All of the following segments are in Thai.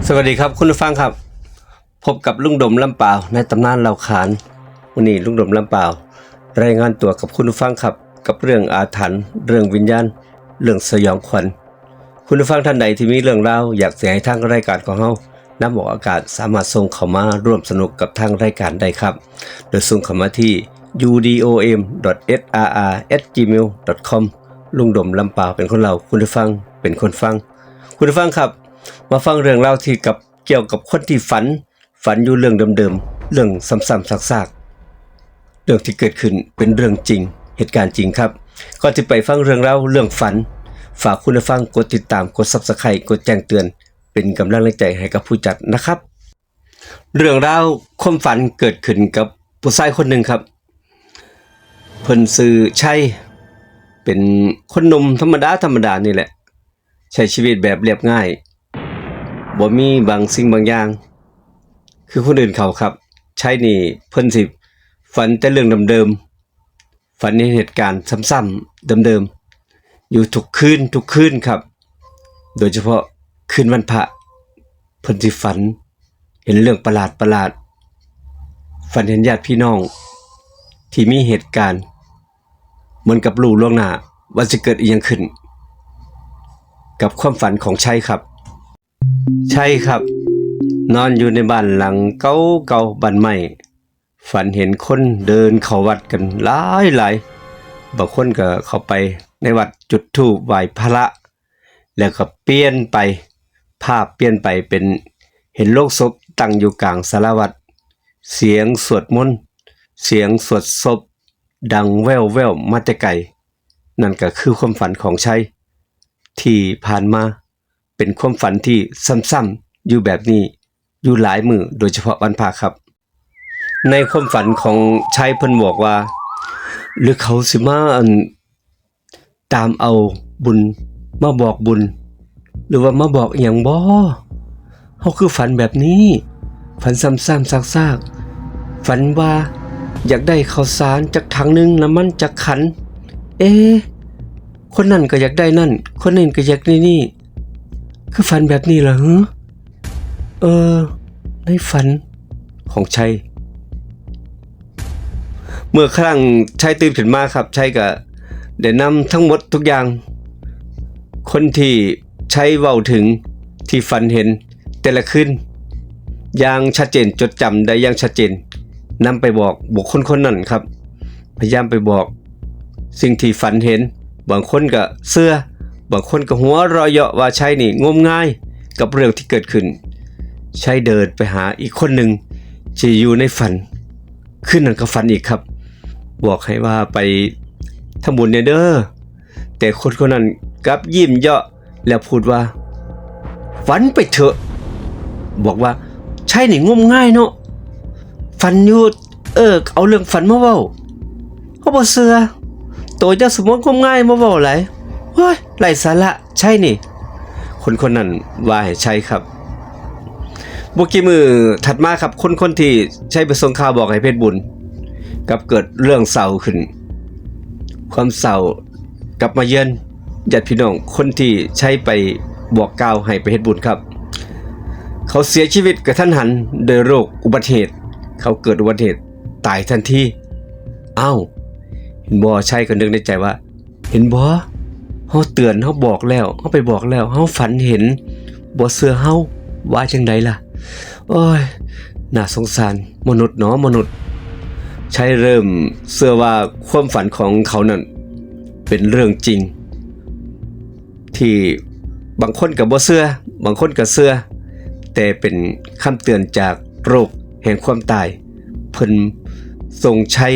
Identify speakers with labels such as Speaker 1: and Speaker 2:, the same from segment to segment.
Speaker 1: สวัสดีครับคุณผู้ฟังครับพบกับลุงดมลำเปล่าในตำนานเล่าขานวันนี้ลุงดมลำเปล่ารายงานตัวกับคุณผู้ฟังครับกับเรื่องอาถรรพ์เรื่องวิญญาณเรื่องสยองขวัญคุณผู้ฟังท่านใดที่มีเรื่องราวอยากเสียให้ทางรายการของเฮานำออกอากาศสามารถส่งเข้ามาร่วมสนุกกับทางรายการได้ครับโดยส่งเข้ามาที่ udom.srr@gmail.com ลุงดมลำเปล่าเป็นคนเล่าคุณผู้ฟังเป็นคนฟังคุณผู้ฟังครับมาฟังเรื่องราวที่เกี่ยวกับคนที่ฝันอยู่เรื่องเดิมๆเรื่องซ้ำๆซากๆเรื่องที่เกิดขึ้นเป็นเรื่องจริงเหตุการณ์จริงครับก่อนที่ไปฟังเรื่องราวเรื่องฝันฝากคุณผู้ฟังกดติดตามกด Subscribe กดแจ้งเตือนเป็นกำลังใจให้กับผู้จัดนะครับเรื่องราวความฝันเกิดขึ้นกับผู้ชายคนหนึ่งครับเพิ่นชื่อชัยเป็นคนหนุ่มธรรมดานี่แหละใช้ชีวิตแบบเรียบง่ายบ่มีบางสิ่งบางอย่างคือคนอื่นเขาครับใช่นี่เพิ่นสิฝันแต่เรื่องเดิมๆฝันในเหตุการณ์ซ้ำๆเดิมๆอยู่ทุกคืนครับโดยเฉพาะคืนวันพระเพิ่นสิฝันเห็นเรื่องประหลาดฝันเห็นญาติพี่น้องที่มีเหตุการณ์เหมือนกับรู้ล่วงหน้าว่าจะเกิดอีหยังขึ้นกับความฝันของชัยครับใช่ครับนอนอยู่ในบ้านหลังเก่าบ้านใหม่ฝันเห็นคนเดินเข้าวัดกันหลายบางคนก็เข้าไปในวัดจุดธูปไหว้พระแล้วก็เปลี่ยนไปภาพเปลี่ยนไปเป็นเห็นโลงศพตั้งอยู่กลางศาลาวัดเสียงสวดมนต์เสียงสวดศพดังแว่วมาแต่ไกลนั่นก็คือความฝันของชัยที่ผ่านมาเป็นความฝันที่ซ้ำๆอยู่แบบนี้อยู่หลายมื้อโดยเฉพาะวันพระครับในความฝันของชัยเพิ่นบอกว่าหรือเขาสิมาตามเอาบุญมาบอกบุญหรือว่ามาบอกอีหยังบ่เฮาคือฝันแบบนี้ฝันซ้ำๆซากๆฝันว่าอยากได้ข้าวสารจักถังนึงน้ำมันจักขันคนนั้นก็อยากได้นั่นคนนี้ก็อยากได้นี่คือฝันแบบนี้เหรอฮึในฝันของชัยเมื่อครั้งชัยตื่นขึ้นมาครับชัยก็ได้นำทั้งหมดทุกอย่างคนที่ชัยเว้าถึงที่ฝันเห็นแต่ละคืนอย่างชัดเจนจดจำได้อย่างชัดเจนนำไปบอกบุคคลคนนั้นครับพยายามไปบอกสิ่งที่ฝันเห็นบางคนก็เชื่อบางคนก็หัวเราะเยาะว่าชัยนี่งมงายกับเรื่องที่เกิดขึ้นชัยเดินไปหาอีกคนหนึ่งที่อยู่ในฝันคืนนั้นก็ฝันอีกครับบอกให้ว่าไปทำบุญเนี่ยเด้อแต่คนนั้นกลับยิ้มเยาะแล้วพูดว่าฝันไปเถอะบอกว่าชัยนี่งมง่ายเนาะฝันอยู่เอาเรื่องฝันมาเว้าเขาบ่เชื่อโตจะสมมุติงมง่ายมาเว้าหลายโอ้ยไร้สาระใช่นี่คนนั้นว่าให้ใช่ครับบ่กี่มื้อถัดมาครับคนที่ใช้ไปส่งข่าวบอกให้เพชรบุญกับเกิดเรื่องเศร้าขึ้นความเศร้ากลับมาเยือนญาติพี่น้องคนที่ใช้ไปบอกกล่าวให้ไปเฮ็ดบุญครับเขาเสียชีวิตกระทันหันโดยโรคอุบัติเหตุเขาเกิดอุบัติเหตุตายทันทีอ้าวเห็นบ่ใช่ก็นึกในใจว่าเห็นบ่เฮาเตือนเฮาบอกแล้วเฮาไปบอกแล้วเฮาฝันเห็นบ่เชื่อเฮาว่าจังไดล่ะโอ้ยน่าสงสารมนุษย์เนาะมนุษย์ใช้เริ่มเชื่อว่าความฝันของเขานั้นเป็นเรื่องจริงที่บางคนก็บ่เชื่อบางคนก็เชื่อแต่เป็นคำเตือนจากโรคแห่งความตายเพิ่นทรงใช้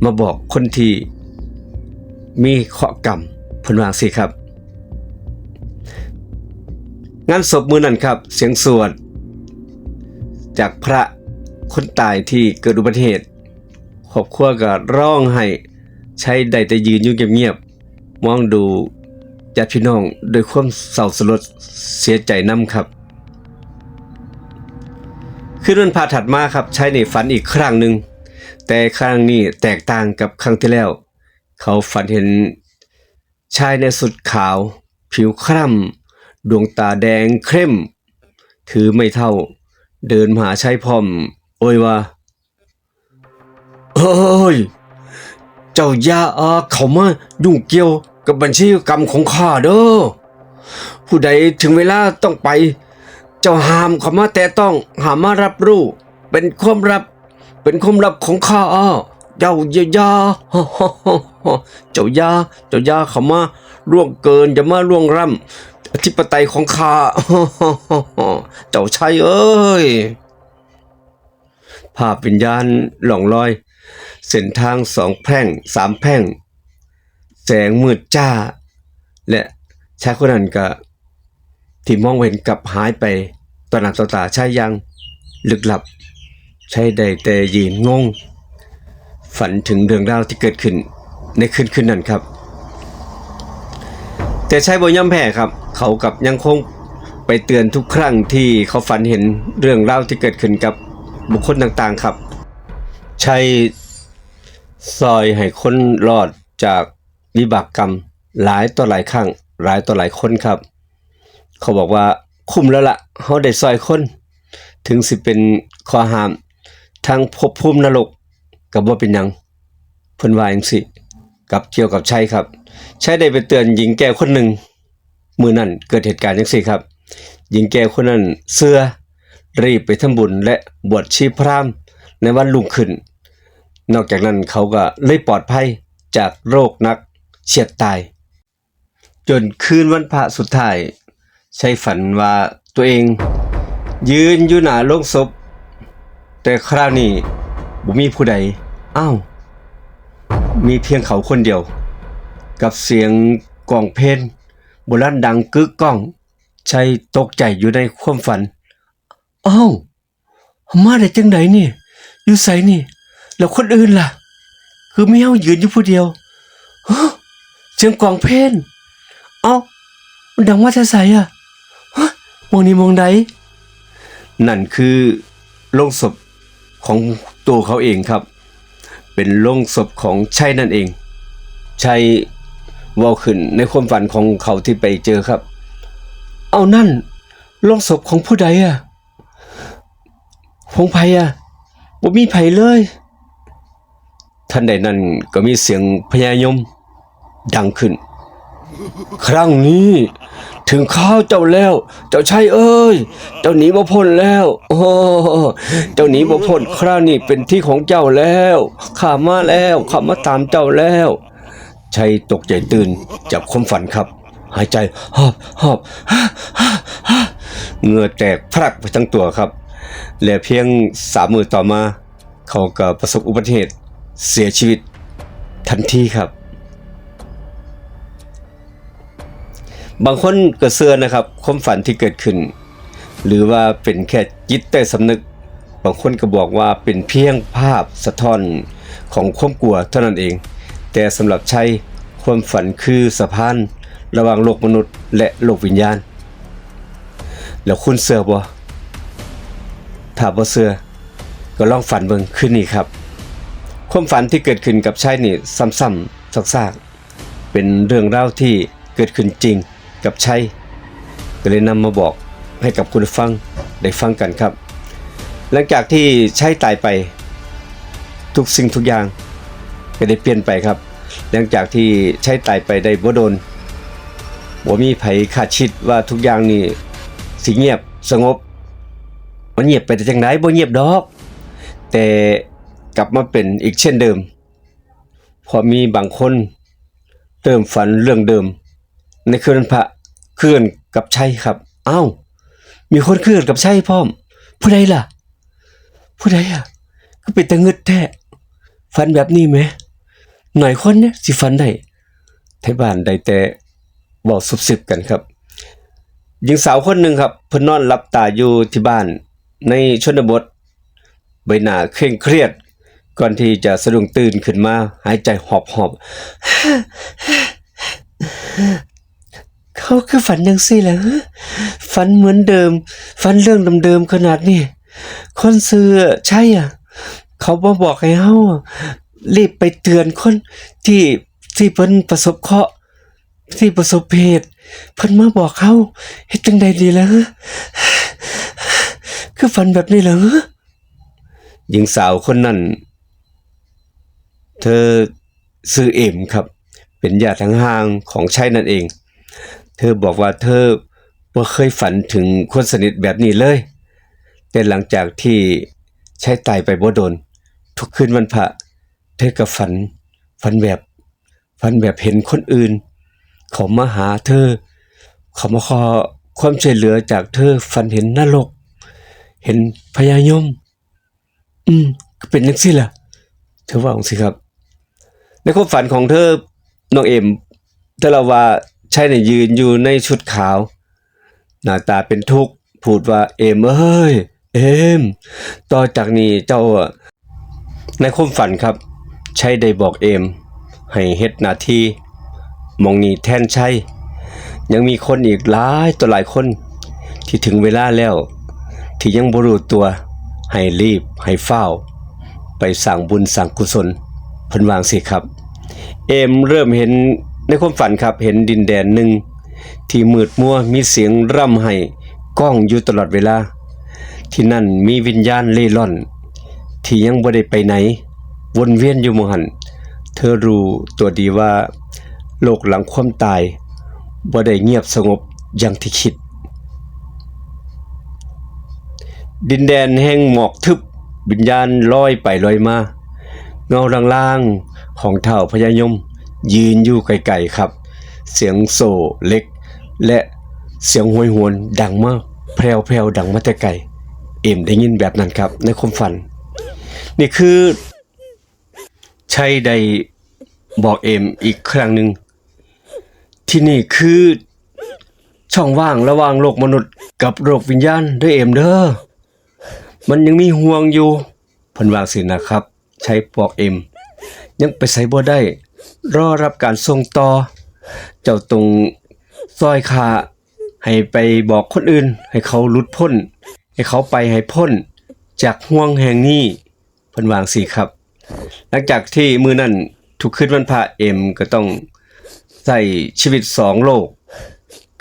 Speaker 1: มาบอกคนที่มีเคราะห์กรรมเพิ่นว่าสิครับงานศพมื้อนั้นครับเสียงสวดจากพระคนตายที่เกิดอุบัติเหตุครอบครัวก็ร้องไห้ใช้ได้แต่ยืนอยู่เงียบๆมองดูญาติพี่น้องด้วยความเศร้าสลดเสียใจนำครับคืนวันพระถัดมาครับใช้ในฝันอีกครั้งหนึ่งแต่ครั้งนี้แตกต่างกับครั้งที่แล้วเขาฝันเห็นชายในสุดขาวผิวคล้ำดวงตาแดงเข้ม ถือไม่เท่าเดินมาหาชัยพร้อมโอ้ยว่าเฮ้ยเจ้าอย่าเข้ามายุ่งเกี่ยวกับบัญชีกรรมของข้าเด้อผู้ใดถึงเวลาต้องไปเจ้าห้ามเข้ามาแต่ต้องห้ามมารับรู้เป็นความลับของข้าเจ้าอย่าเจ้าอย่าเข้ามาล่วงเกินอย่ามาล่วงล้ำอธิปไตยของข้าเจ้าชายเอ้ยภาพวิญญาณหล่องลอยเส้นทาง2 แพร่ง 3 แพร่งแสงมืดจ้าและชายคนนั้นก็ที่มองเห็นกับหายไปต่อหน้าต่อตาชายยังลึกลับใช้ได้แต่ยืนงงฝันถึงเรื่องราวที่เกิดขึ้นในคืนนั้นครับแต่ชายบ่ยอมแพ้ครับเขากับยังคงไปเตือนทุกครั้งที่เขาฝันเห็นเรื่องราวที่เกิดขึ้นกับบุคคลต่างๆครับชายซอยให้คนรอดจากวิบากกรรมหลายต่อหลายครั้งหลายต่อหลายคนครับเขาบอกว่าคุ้มแล้วล่ะเฮาได้ซอยคนถึงสิเป็นข้อห้ามทางภพภูมินรกก็บ่เป็นหยังเพิ่นว่าจังซี่กับเกี่ยวกับชัยครับชัยได้ไปเตือนหญิงแก่คนหนึ่งมื้อนั้นเกิดเหตุการณ์จังซี่ครับหญิงแก่คนนั้นเชื่อรีบไปทำบุญและบวชชีพราหมณ์ในวันรุ่งขึ้นนอกจากนั้นเขาก็เลยปลอดภัยจากโรคนักเฉียดตายจนคืนวันพระสุดท้ายชัยฝันว่าตัวเองยืนอยู่หน้าโลงศพแต่คราวนี้บ่มีผู้ใดมีเพียงเขาคนเดียวกับเสียงกลองเพลงโบราณดังกึกก้องชัยตกใจอยู่ในความฝันมาได้จังไดนี่อยู่ไสนี่แล้วคนอื่นล่ะคือมีเฮายืนอยู่ผู้เดียวเสียงกลองเพลงมันดังมาแต่ไสมองนี่มองใดนั่นคือโลงศพของตัวเขาเองครับเป็นโลงศพของชัยนั่นเองชัยเว้าขึ้นในความฝันของเขาที่ไปเจอครับนั่นโลงศพของผู้ใดของไผบ่มีไผเลยทันใดนั้นก็มีเสียงพญายมดังขึ้นครั้งนี้ถึงข้าวเจ้าแล้วเจ้าชัยเอ้ยเจ้าหนีบ่พ้นแล้วเจ้าหนีบ่พ้นคราวนี้เป็นที่ของเจ้าแล้วข้ามาแล้วข้ามาตามเจ้าแล้วชัยตกใจตื่นจากความฝันครับหายใจหอบเหงื่อแตกพรักไปทั้งตัวครับและเพียง3 มื้อต่อมาเขาก็ประสบอุบัติเหตุเสียชีวิตทันทีครับบางคนก็เชื่อนะครับความฝันที่เกิดขึ้นหรือว่าเป็นแค่จิตใต้สำนึกบางคนก็บอกว่าเป็นเพียงภาพสะท้อนของความกลัวเท่านั้นเองแต่สำหรับชัยความฝันคือสะพานระหว่างโลกมนุษย์และโลกวิญญาณแล้วคุณเชื่อบ่ถ้าบ่เชื่อก็ลองฝันเบิ่งคืนนี้ครับความฝันที่เกิดขึ้นกับชัยนี่ซ้ำๆซากๆเป็นเรื่องราวที่เกิดขึ้นจริงกับชัยก็เลยนำมาบอกให้กับคุณฟังได้ฟังกันครับหลังจากที่ชัยตายไปทุกสิ่งทุกอย่างก็ได้เปลี่ยนไปครับหลังจากที่ชัยตายไปได้บ่โดนบ่มีไผคาดคิดว่าทุกอย่างนี่สิเงียบสงบมันเงียบไปได้จังได๋บ่เงียบดอกแต่กลับมาเป็นอีกเช่นเดิมพอมีบางคนเริ่มฝันเรื่องเดิมในคืนวันพระเคลื่อนกับชัยครับมีคนเคลื่อนกับชัยพร้อมผู้ใดล่ะผู้ใดก็เป็นตะงึดแท้ฝันแบบนี้ไหมหน่อยคนเนี่ยสิฝันได้ไทบ้านได้แต่เว้าซุบซิบกันครับหญิงสาวคนหนึ่งครับเพิ่นนอนหลับตาอยู่ที่บ้านในชนบทใบหน้าเคร่งเครียดก่อนที่จะสะดุ้งตื่นขึ้นมาหายใจหอบเขาคือฝันจังซี่แหละฝันเหมือนเดิมฝันเรื่องเดิมๆขนาดนี้คนซื่อใช่เขาบ่บอกให้เฮารีบไปเตือนคนที่เพิ่นประสบเคราะห์ที่ประสบเหตุเพิ่นมาบอกเฮาเฮ็ดจังได๋ดีล่ะ คือฝันแบบนี้เหรอหญิงสาวคนนั้นเธอชื่อเอ็มครับเป็นญาติห่างๆของชายนั่นเองเธอบอกว่าเธอบ่เคยฝันถึงคนสนิทแบบนี้เลยแต่หลังจากที่ชายตายไปบ่โดนทุกคืนวันพระเธอก็ฝันแบบเห็นคนอื่นเขามาหาเธอเขามาขอความช่วยเหลือจากเธอฝันเห็นนรกเห็นพญายมก็เป็นจังซี่ล่ะเธอว่าจังซี่ครับในความฝันของเธอน้องเอ็มเธอเล่าว่าชายยืนอยู่ในชุดขาวหน้าตาเป็นทุกข์พูดว่าเอ็มเอ้ยเอ็มต่อจากนี้เจ้าในความฝันครับชายได้บอกเอ็มให้เฮ็ดหน้าที่มองนี้แทนชัยยังมีคนอีกหลายต่อหลายคนที่ถึงเวลาแล้วที่ยังบ่รู้ตัวให้รีบให้เฝ้าไปสร้างบุญสร้างกุศลเพิ่นวางสิครับเอมเริ่มเห็นในความฝันครับเห็นดินแดนหนึ่งที่มืดมัวมีเสียงร่ำไห้ก้องอยู่ตลอดเวลาที่นั่นมีวิญญาณเล่ร่อนที่ยังบ่ได้ไปไหนวนเวียนอยู่หมู่หันเธอรู้ตัวดีว่าโลกหลังความตายบ่ได้เงียบสงบอย่างที่คิดดินแดนแห่งหมอกทึบวิญญาณลอยไปลอยมาเงาล่างๆของเฒ่าพญายมยืนอยู่ไกลๆครับเสียงโซ่เล็กและเสียงโหยหวนดังมากแพรวๆดังมาแต่ไกลเอ็มได้ยินแบบนั้นครับในความฝันนี่คือชัยได้บอกเอ็มอีกครั้งหนึ่งที่นี่คือช่องว่างระหว่างโลกมนุษย์กับโลกวิญญาณด้วยเอ็มเด้อมันยังมีห่วงอยู่เพิ่นว่าสินะครับชัยบอกเอ็มยังไปไสบ่ได้รอรับการส่งต่อเจ้าตรงซอยข้าให้ไปบอกคนอื่นให้เขาหลุดพ้นให้เขาไปให้พ้นจากห่วงแห่งนี้เพิ่นวาจั่งซี้ครับหลังจากที่มื้อนั้นทุกคืนวันพระเอ็มก็ต้องใช้ชีวิต2โลก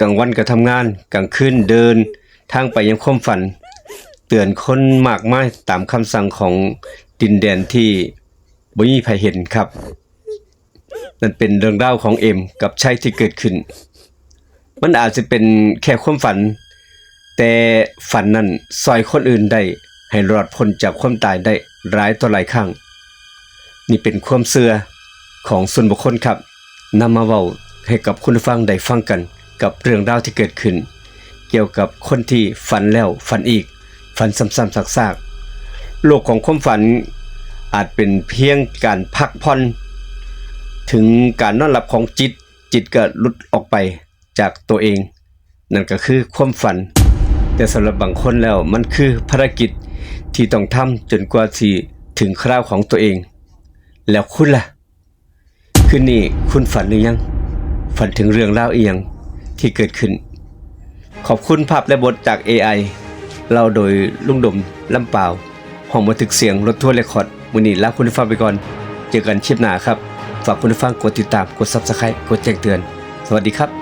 Speaker 1: กลางวันก็ทำงานกลางคืนเดินทางไปยังความฝันเตือนคนมากมายตามคำสั่งของดินแดนที่บ่มีใครเห็นครับนั่นเป็นเรื่องราวของเอ็มกับชัยที่เกิดขึ้นมันอาจจะเป็นแค่ความฝันแต่ฝันนั้นซอยคนอื่นได้ให้รอดพ้นจากความตายได้หลายต่อหลายครั้งนี่เป็นความเชื่อของส่วนบุคคลครับนำมาเว้าให้กับคุณผู้ฟังได้ฟังกันกับเรื่องราวที่เกิดขึ้นเกี่ยวกับคนที่ฝันแล้วฝันอีกฝันซ้ำๆซากๆโลกของความฝันอาจเป็นเพียงการพักผ่อนถึงการนอนหลับของจิตก็หลุดออกไปจากตัวเองนั่นก็คือความฝันแต่สำหรับบางคนแล้วมันคือภารกิจที่ต้องทำจนกว่าที่ถึงคราวของตัวเองแล้วคุณล่ะคืนนี้คุณฝันหรือยังฝันถึงเรื่องราวอีหยังที่เกิดขึ้นขอบคุณภาพและบทจาก AI เล่าโดยลุงดมลำปาวห้องบันทึกเสียงรถทัวร์เรคคอร์ดมื้อนี้ลาคุณผู้ฟังไปก่อนเจอกันคลิปหน้าครับฝากคุณผู้ฟังกดติดตามกด Subscribe กดแจ้งเตือนสวัสดีครับ